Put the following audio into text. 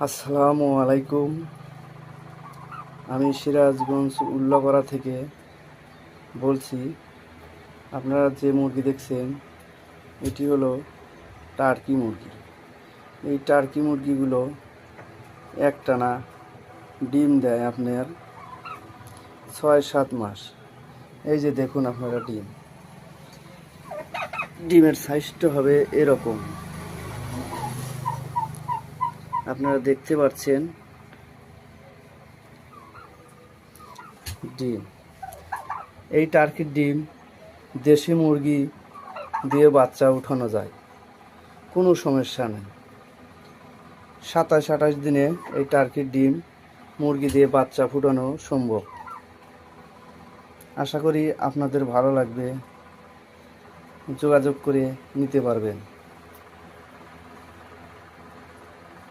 আসসালামু আলাইকুম। আমি সিরাজগঞ্জ উল্লাপাড়া থেকে বলছি। আপনারা যে মুরগি দেখছেন এটি হলো টার্কি মুরগি। এই টার্কি মুরগিগুলো একটানা ডিম দেয় আপনার 6-7 মাস। এই যে দেখুন আপনারা ডিমের সাইজটা হবে এরকম, আপনারা দেখতে পাচ্ছেন। ডিম, এই টার্কির ডিম দেশি মুরগি দিয়ে বাচ্চা উঠানো যায়, কোনো সমস্যা নেই। 27-28 দিনে এই টার্কির ডিম মুরগি দিয়ে বাচ্চা ফুটানো সম্ভব। আশা করি আপনাদের ভালো লাগবে, যোগাযোগ করে নিতে পারবেন।